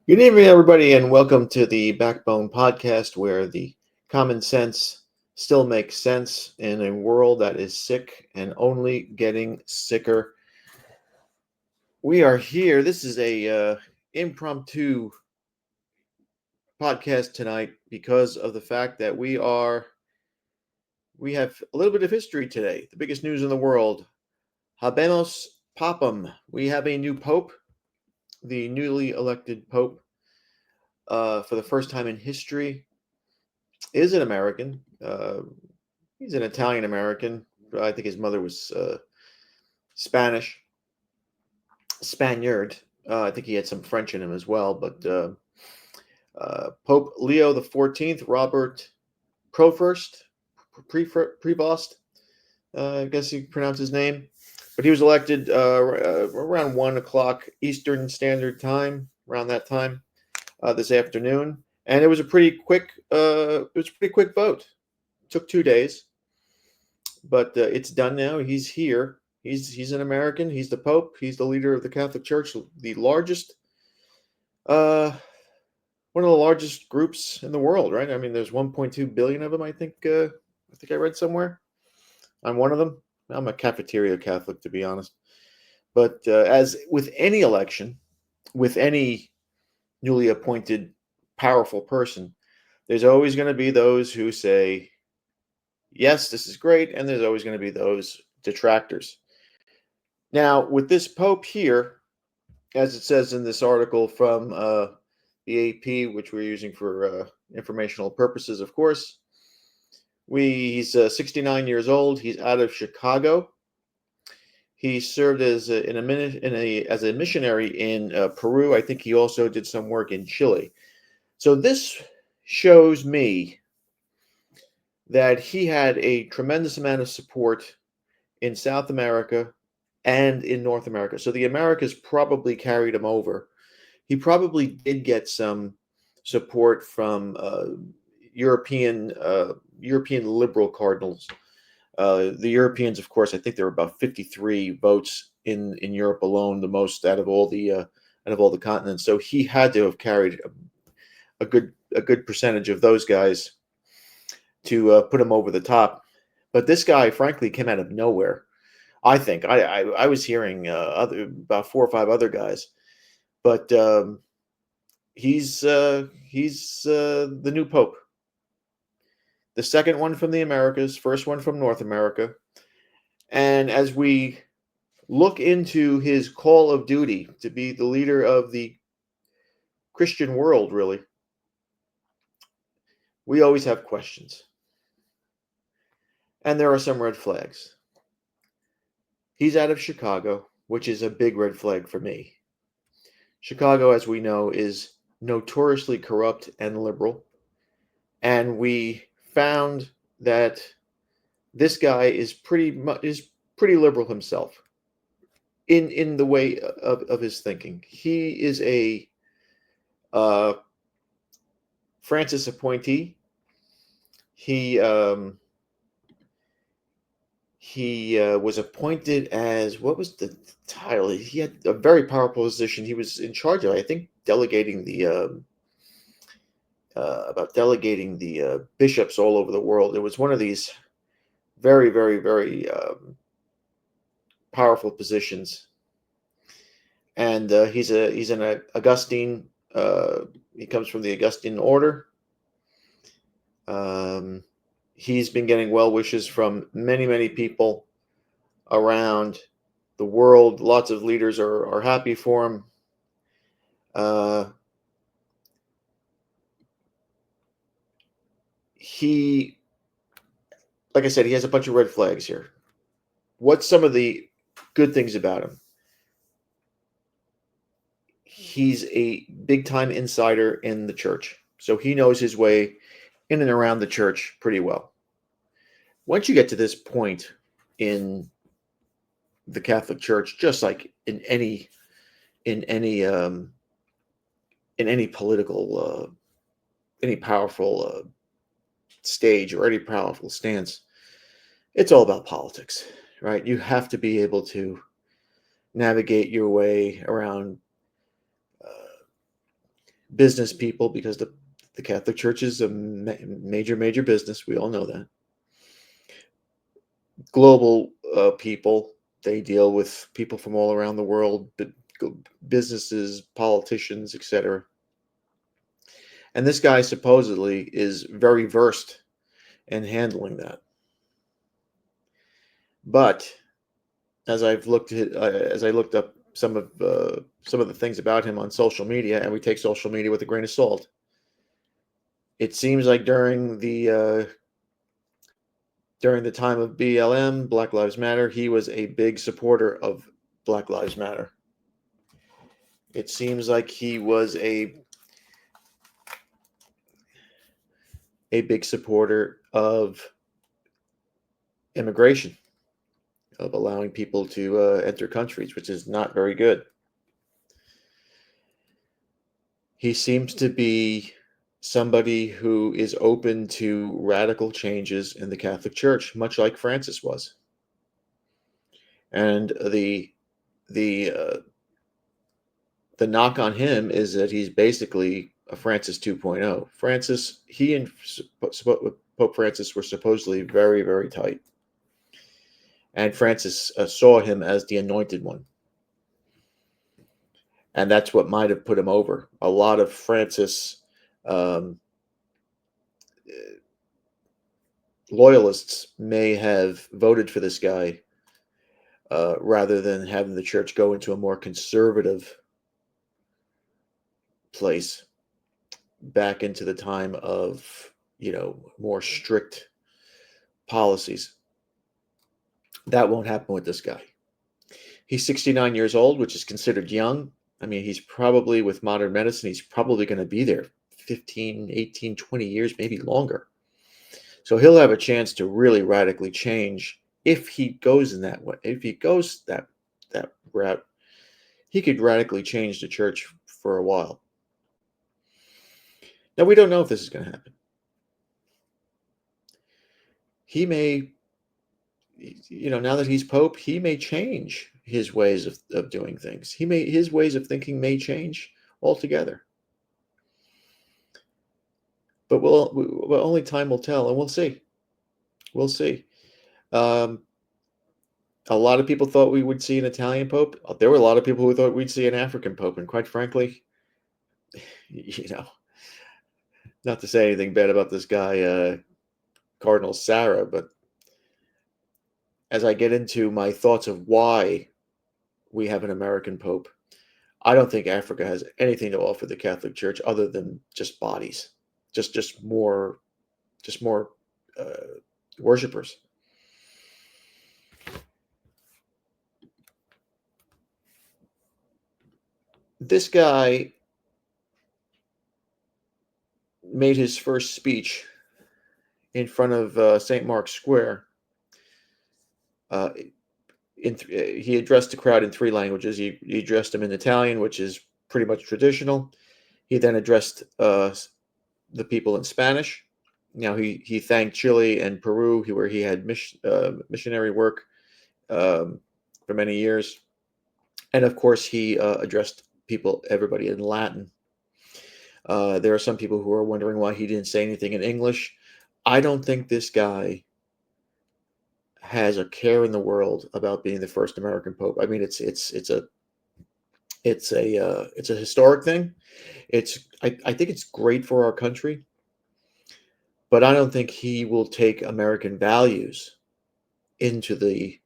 Good evening, everybody, and welcome to the Backbone Podcast, where the common sense still makes sense in a world that is sick and only getting sicker. We are here. This is a impromptu podcast tonight because of the fact that we have a little bit of history today. The biggest news in the world: Habemos Papam. We have a new pope, the newly elected pope, for the first time in history. Is an American. He's an Italian American. I think his mother was Spanish, Spaniard. I think he had some French in him as well. But Pope Leo the 14th, Robert Profirst, Prevost, I guess you pronounce his name. But he was elected around 1 o'clock Eastern Standard Time, around that time this afternoon, and it was a pretty quick. Vote. It took 2 days, but it's done now. He's here. He's an American. He's the Pope. He's the leader of the Catholic Church, the largest, uh, one of the largest groups in the world, right? I mean, there's 1.2 billion of them. I think. I think I read somewhere. I'm one of them. I'm a cafeteria Catholic, to be honest. But as with any election, with any newly appointed powerful person, there's always going to be those who say, yes, this is great, and there's always going to be those detractors. Now, with this Pope here, as it says in this article from the AP, which we're using for informational purposes, of course, he's 69 years old. He's out of Chicago. He served as a missionary in Peru. I think he also did some work in Chile. So this shows me that he had a tremendous amount of support in South America and in North America. So the Americas probably carried him over. He probably did get some support from European liberal cardinals. The Europeans, of course, I think there were about 53 votes in Europe alone, the most out of all the continents. So he had to have carried a good percentage of those guys to put him over the top. But this guy, frankly, came out of nowhere. I think I was hearing about 4 or 5 other guys, but he's the new pope, the second one from the Americas, first one from North America. And as we look into his call of duty to be the leader of the Christian world, really, we always have questions, and there are some red flags. He's out of Chicago, which is a big red flag for me. Chicago, as we know, is notoriously corrupt and liberal. And we found that this guy is pretty liberal himself in the way of his thinking. He is a Francis appointee. He was appointed as, what was the title? He had a very powerful position. He was in charge of, I think, delegating the bishops all over the world. It was one of these very, very, very powerful positions. And he's an Augustine. He comes from the Augustine order. He's been getting well wishes from many, many people around the world. Lots of leaders are happy for him. He, like I said, he has a bunch of red flags here. What's some of the good things about him? He's a big time insider in the church. So he knows his way in and around the church pretty well. Once you get to this point in the Catholic Church, just like in any political, any powerful stage or any powerful stance, it's all about politics, right? You have to be able to navigate your way around business people, because the Catholic Church is a major business. We all know that. Global people, they deal with people from all around the world, businesses, politicians, etc. And this guy supposedly is very versed in handling that. But as I looked up some of the things about him on social media, and we take social media with a grain of salt. It seems like during the time of BLM, Black Lives Matter, he was a big supporter of Black Lives Matter. It seems like he was a big supporter of immigration, of allowing people to enter countries, which is not very good. He seems to be somebody who is open to radical changes in the Catholic Church, much like Francis was. And the knock on him is that he's basically a Francis 2.0. Francis, he and Pope Francis were supposedly very, very tight. And Francis saw him as the anointed one. And that's what might have put him over. A lot of Francis loyalists may have voted for this guy rather than having the church go into a more conservative place back into the time of, more strict policies. That won't happen with this guy. He's 69 years old, which is considered young. I mean, he's probably, with modern medicine, he's probably going to be there 15, 18, 20 years, maybe longer. So he'll have a chance to really radically change if he goes in that way. If he goes that route, he could radically change the church for a while. Now, we don't know if this is going to happen. He may, now that he's Pope, he may change his ways of doing things. His ways of thinking may change altogether. But only time will tell, and we'll see. We'll see. A lot of people thought we would see an Italian Pope. There were a lot of people who thought we'd see an African Pope, and quite frankly, not to say anything bad about this guy, Cardinal Sarah, but as I get into my thoughts of why we have an American Pope, I don't think Africa has anything to offer the Catholic Church other than just bodies, just more worshipers. This guy made his first speech in front of St. Mark's Square. He addressed the crowd in 3 languages. He addressed them in Italian, which is pretty much traditional. He then addressed the people in Spanish. Now, he thanked Chile and Peru, where he had missionary work for many years. And of course, he addressed everybody in Latin. There are some people who are wondering why he didn't say anything in English. I don't think this guy has a care in the world about being the first American Pope. I mean, it's a historic thing. I think it's great for our country, but I don't think he will take American values into the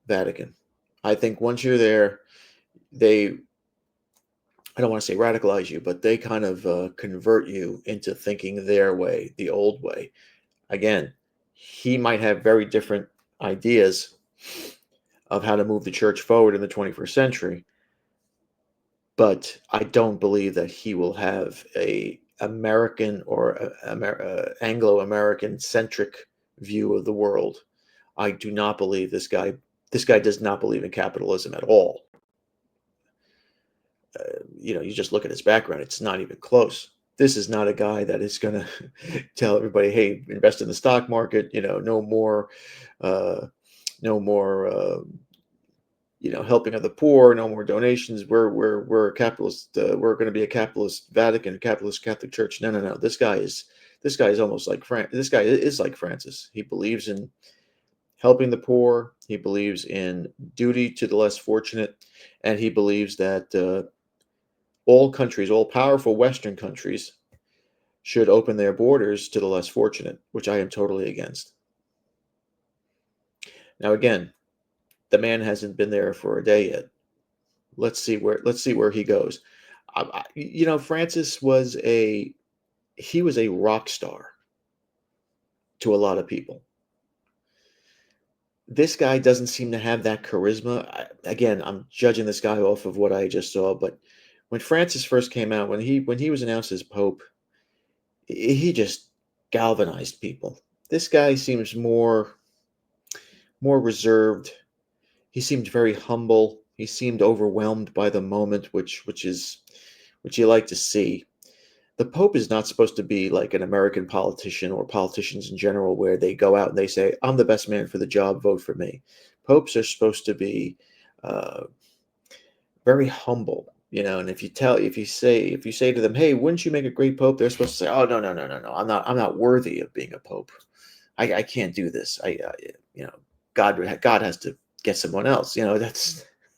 Vatican. I think once you're there, I don't want to say radicalize you, but they kind of convert you into thinking their way, the old way. Again, he might have very different ideas of how to move the church forward in the 21st century, but I don't believe that he will have a American or Anglo-American centric view of the world. I do not believe this guy does not believe in capitalism at all. You just look at his background, it's not even close. This is not a guy that is going to tell everybody, hey, invest in the stock market, no more helping of the poor, no more donations. We're a capitalist. We're going to be a capitalist Vatican, a capitalist Catholic Church. No, no, no. This guy is almost like This guy is like Francis. He believes in helping the poor. He believes in duty to the less fortunate, and he believes that all countries, all powerful Western countries, should open their borders to the less fortunate, which I am totally against. Now, again, the man hasn't been there for a day yet. Let's see where he goes. Francis was a rock star to a lot of people. This guy doesn't seem to have that charisma. Again, I'm judging this guy off of what I just saw, but when Francis first came out, when he was announced as Pope, he just galvanized people. This guy seems more reserved. He seemed very humble. He seemed overwhelmed by the moment, which you like to see. The Pope is not supposed to be like an American politician or politicians in general, where they go out and they say, "I'm the best man for the job. Vote for me." Popes are supposed to be uh, very humble, And if you say to them, "Hey, wouldn't you make a great Pope?" They're supposed to say, "Oh, no, no, no, no, no. I'm not worthy of being a Pope. I can't do this. You know, God has to get someone else."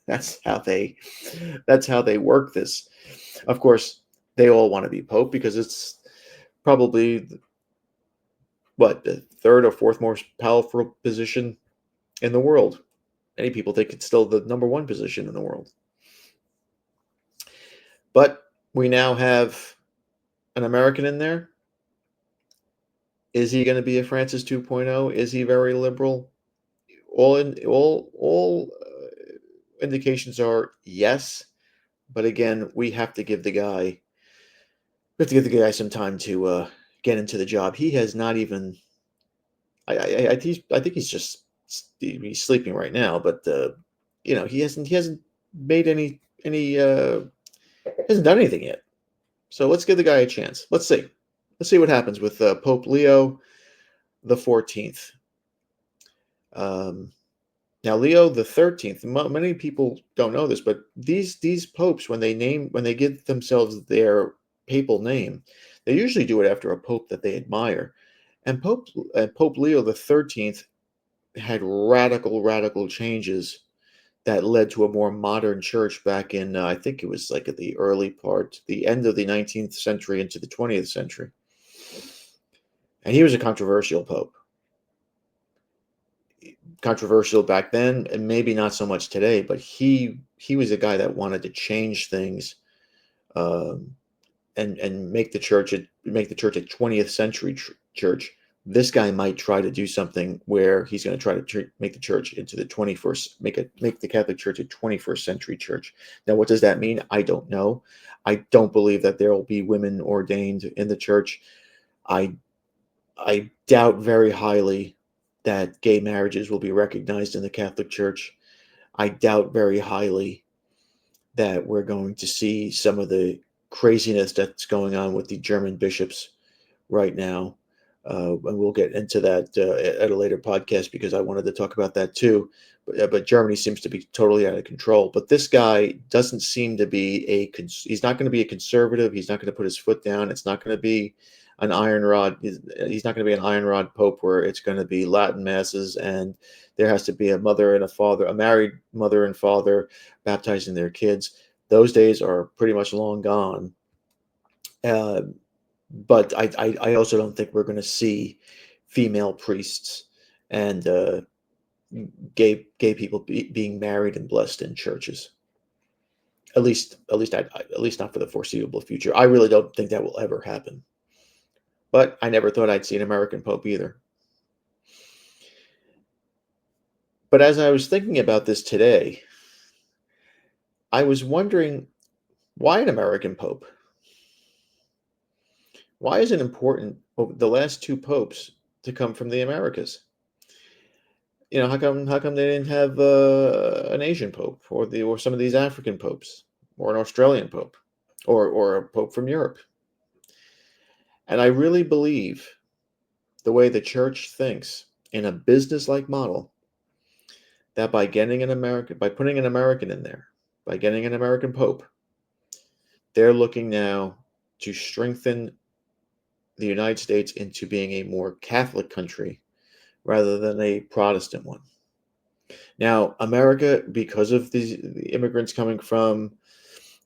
That's how they work this. Of course, they all want to be Pope because it's probably the third or fourth most powerful position in the world. Many people think it's still the number one position in the world. But we now have an American in there. Is he going to be a Francis 2.0? Is he very liberal? All indications are yes, but again, we have to give the guy some time to get into the job. He has not even. I think he's sleeping right now, but he hasn't made any hasn't done anything yet. So let's give the guy a chance. Let's see what happens with Pope Leo the 14th. Now, Leo the 13th. Many people don't know this, but these popes, when they give themselves their papal name, they usually do it after a pope that they admire. And Pope Leo the 13th had radical changes that led to a more modern church back in, I think it was like at the end of the 19th century into the 20th century. And he was a controversial pope. Controversial back then, and maybe not so much today, but he was a guy that wanted to change things, um, and make the church a 20th century church. This guy might try to do something where he's going to try to make the church into the 21st, make the Catholic Church a 21st century church. Now, what does that mean? I don't know. I don't believe that there will be women ordained in the church. I doubt very highly that gay marriages will be recognized in the Catholic Church. I doubt very highly that we're going to see some of the craziness that's going on with the German bishops right now. And we'll get into that at a later podcast because I wanted to talk about that too. But Germany seems to be totally out of control. But this guy doesn't seem to be he's not going to be a conservative. He's not going to put his foot down. It's not going to be an iron rod. He's not going to be an iron rod pope where it's going to be Latin masses and there has to be a mother and a father, a married mother and father baptizing their kids. Those days are pretty much long gone. But I also don't think we're going to see female priests and gay people being married and blessed in churches. At least not for the foreseeable future. I really don't think that will ever happen. But I never thought I'd see an American pope either. But as I was thinking about this today, I was wondering, why an American pope? Why is it important the last two popes to come from the Americas? How come they didn't have an Asian pope or some of these African popes or an Australian pope or a pope from Europe? And I really believe the way the church thinks in a business-like model that by putting an American in there, by getting an American Pope, they're looking now to strengthen the United States into being a more Catholic country rather than a Protestant one. Now, America, because of the immigrants coming from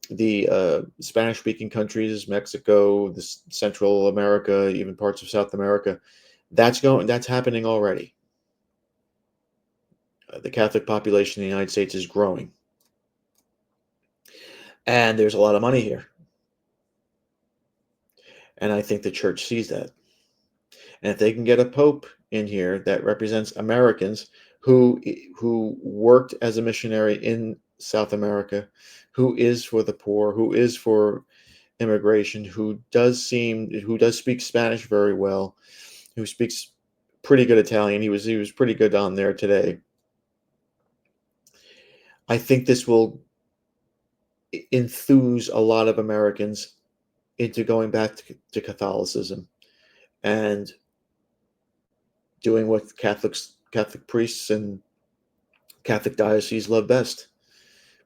the Spanish-speaking countries, Mexico, Central America, even parts of South America, that's happening already. The Catholic population in the United States is growing, and there's a lot of money here, and I think the church sees that. And if they can get a pope in here that represents Americans who worked as a missionary in South America, who is for the poor, who is for immigration, who does speak Spanish very well, who speaks pretty good Italian. He was pretty good on there today. I think this will enthuse a lot of Americans into going back to Catholicism and doing what Catholic priests and Catholic dioceses love best,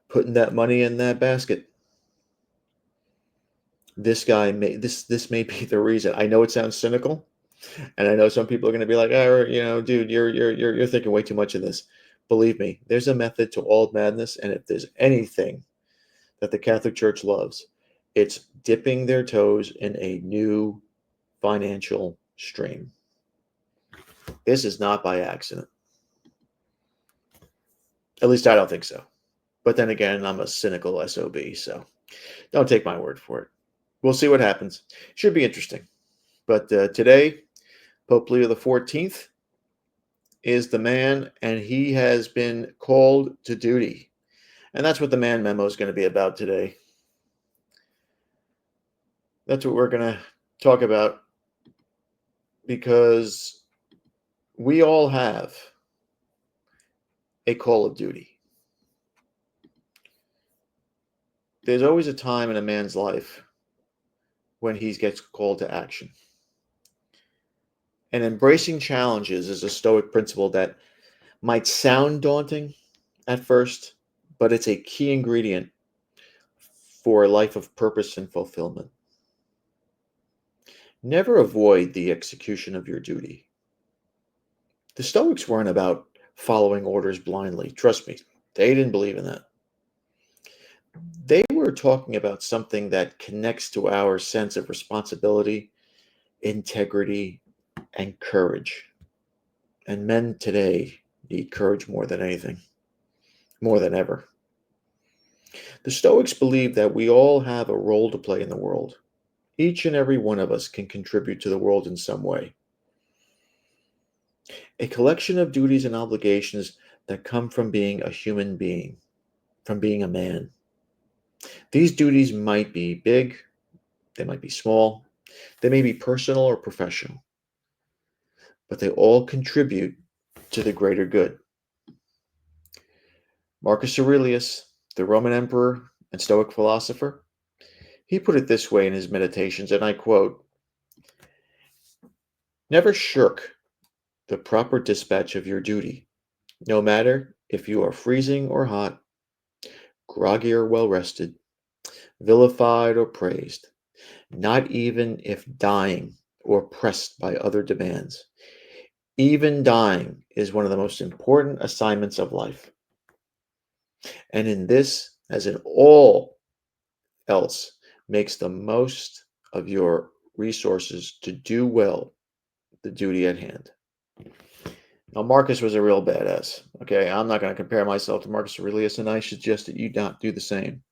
putting that money in that basket. This may be the reason. I know it sounds cynical, and I know some people are going to be like, "Oh, dude, you're thinking way too much of this." Believe me, there's a method to all madness, and if there's anything that the Catholic Church loves, it's dipping their toes in a new financial stream. This is not by accident. At least I don't think so. But then again, I'm a cynical SOB, so don't take my word for it. We'll see what happens. Should be interesting. But today, Pope Leo XIV is the man, and he has been called to duty. And that's what the man memo is going to be about today. That's what we're going to talk about, because we all have a call of duty. There's always a time in a man's life when he gets called to action. And embracing challenges is a Stoic principle that might sound daunting at first, but it's a key ingredient for a life of purpose and fulfillment. Never avoid the execution of your duty. The Stoics weren't about following orders blindly. Trust me, they didn't believe in that. They were talking about something that connects to our sense of responsibility, integrity, and courage. And men today need courage more than anything, more than ever. The Stoics believe that we all have a role to play in the world. Each and every one of us can contribute to the world in some way. A collection of duties and obligations that come from being a human being, from being a man. These duties might be big, they might be small, they may be personal or professional, but they all contribute to the greater good. Marcus Aurelius, the Roman emperor and Stoic philosopher, he put it this way in his Meditations, and I quote, "Never shirk the proper dispatch of your duty, no matter if you are freezing or hot, groggy or well rested, vilified or praised, not even if dying or pressed by other demands. Even dying is one of the most important assignments of life. And in this, as in all else, makes the most of your resources to do well the duty at hand." Now, Marcus was a real badass. Okay, I'm not going to compare myself to Marcus Aurelius, and I suggest that you not do the same.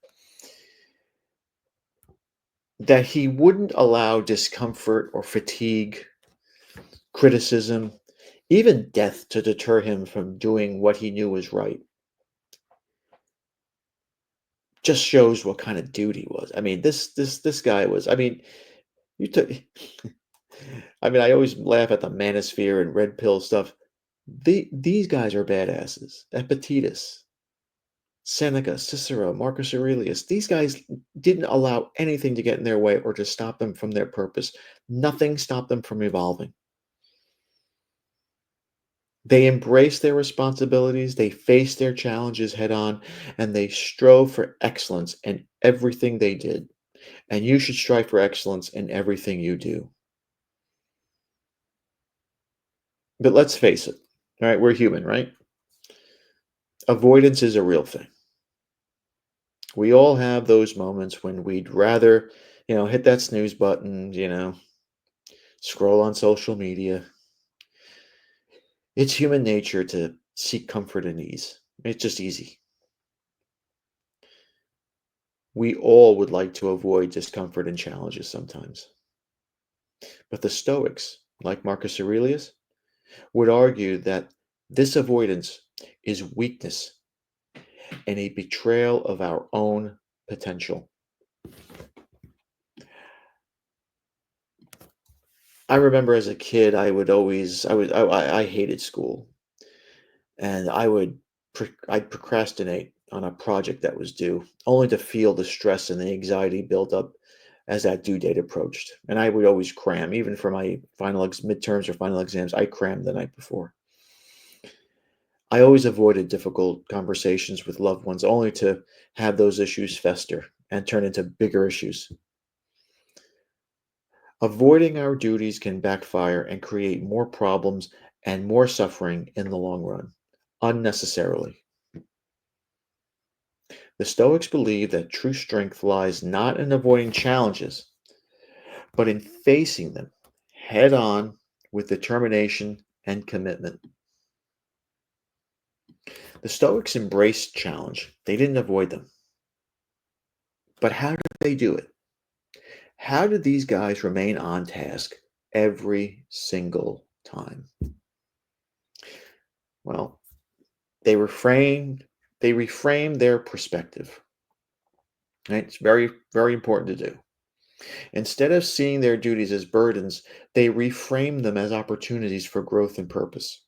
That he wouldn't allow discomfort or fatigue, criticism, even death to deter him from doing what he knew was right. Just shows what kind of dude he was. I mean, this guy was. I mean, you took. I mean, I always laugh at the manosphere and red pill stuff. These guys are badasses. Epictetus, Seneca, Cicero, Marcus Aurelius. These guys didn't allow anything to get in their way or to stop them from their purpose. Nothing stopped them from evolving. They embrace their responsibilities, they face their challenges head on, and they strove for excellence in everything they did. And you should strive for excellence in everything you do. But let's face it, all right? We're human, right? Avoidance is a real thing. We all have those moments when we'd rather, hit that snooze button, scroll on social media. It's human nature to seek comfort and ease. It's just easy. We all would like to avoid discomfort and challenges sometimes. But the Stoics, like Marcus Aurelius, would argue that this avoidance is weakness and a betrayal of our own potential. I remember as a kid, I would always, I hated school, and I'd procrastinate on a project that was due, only to feel the stress and the anxiety build up as that due date approached. And I would always cram, even for my midterms or final exams. I crammed the night before. I always avoided difficult conversations with loved ones, only to have those issues fester and turn into bigger issues. Avoiding our duties can backfire and create more problems and more suffering in the long run, unnecessarily. The Stoics believe that true strength lies not in avoiding challenges, but in facing them head on with determination and commitment. The Stoics embraced challenge, they didn't avoid them. But how did they do it? How did these guys remain on task every single time? Well, they reframed their perspective. Right? It's very, very important to do. Instead of seeing their duties as burdens, they reframed them as opportunities for growth and purpose.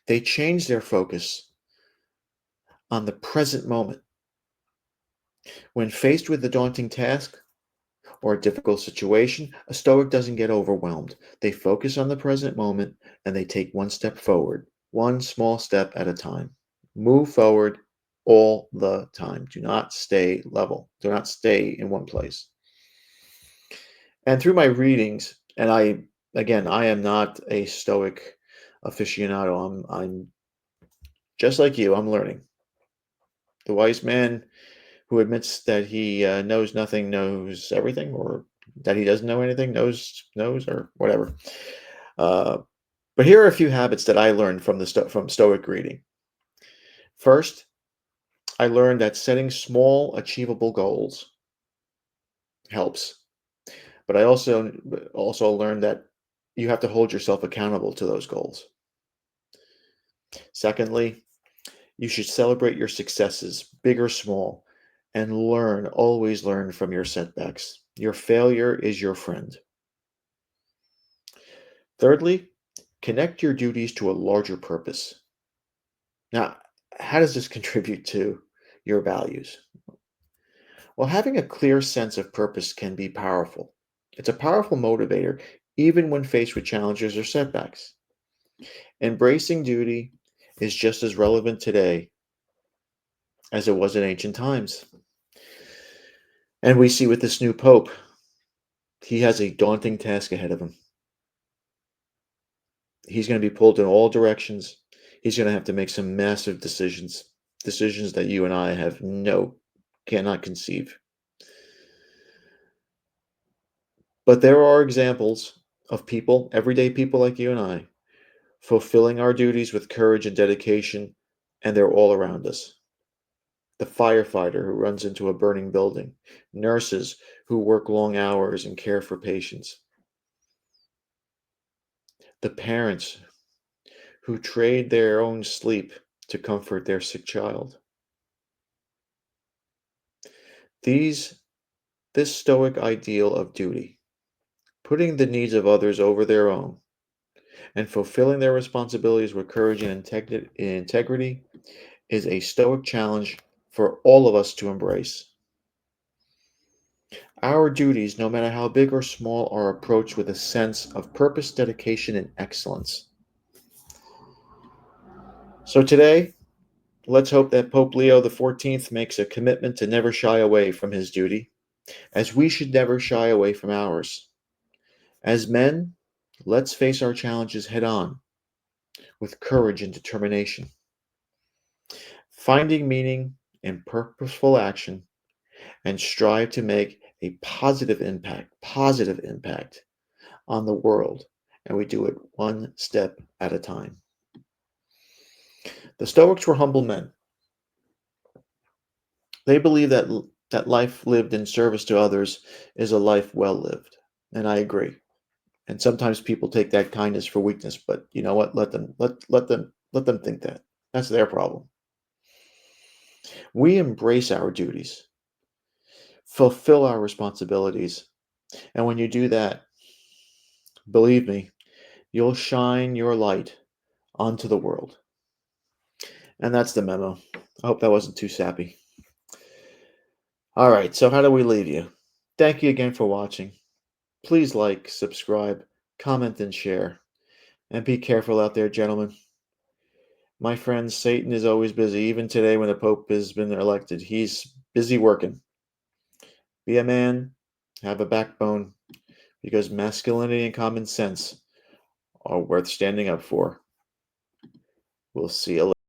They changed their focus on the present moment. When faced with a daunting task or a difficult situation, a Stoic doesn't get overwhelmed. They focus on the present moment and they take one step forward, one small step at a time. Move forward all the time. Do not stay level. Do not stay in one place. And through my readings, and I am not a Stoic aficionado. I'm just like you. I'm learning. The wise man who admits that he knows nothing knows everything, or that he doesn't know anything knows, or whatever. Uh, but here are a few habits that I learned from from Stoic reading. First, I learned that setting small, achievable goals helps. But I also learned that you have to hold yourself accountable to those goals. Secondly, you should celebrate your successes, big or small, and always learn from your setbacks. Your failure is your friend. Thirdly, connect your duties to a larger purpose. Now, how does this contribute to your values? Well, having a clear sense of purpose can be powerful. It's a powerful motivator, even when faced with challenges or setbacks. Embracing duty is just as relevant today as it was in ancient times. And we see with this new pope, he has a daunting task ahead of him. He's going to be pulled in all directions. He's going to have to make some massive decisions that you and I cannot conceive. But there are examples of people, everyday people like you and I, fulfilling our duties with courage and dedication, and they're all around us. The firefighter who runs into a burning building, nurses who work long hours and care for patients, the parents who trade their own sleep to comfort their sick child. These This stoic ideal of duty, putting the needs of others over their own, and fulfilling their responsibilities with courage and integrity, is a stoic challenge for all of us to embrace. Our duties, no matter how big or small, are approached with a sense of purpose, dedication, and excellence. So today, let's hope that Pope Leo XIV makes a commitment to never shy away from his duty, as we should never shy away from ours. As men, let's face our challenges head on with courage and determination, finding meaning in purposeful action, and strive to make a positive impact on the world, and we do it one step at a time. The Stoics were humble men. They believed that life lived in service to others is a life well lived, and I agree. And sometimes people take that kindness for weakness, but you know what? Let them think that. That's their problem. We embrace our duties, fulfill our responsibilities, and when you do that, believe me, you'll shine your light onto the world. And that's the memo. I hope that wasn't too sappy. All right, so how do we leave you? Thank you again for watching. Please like, subscribe, comment, and share. And be careful out there, gentlemen. My friends, Satan is always busy. Even today, when the Pope has been elected, he's busy working. Be a man, have a backbone, because masculinity and common sense are worth standing up for. We'll see you later.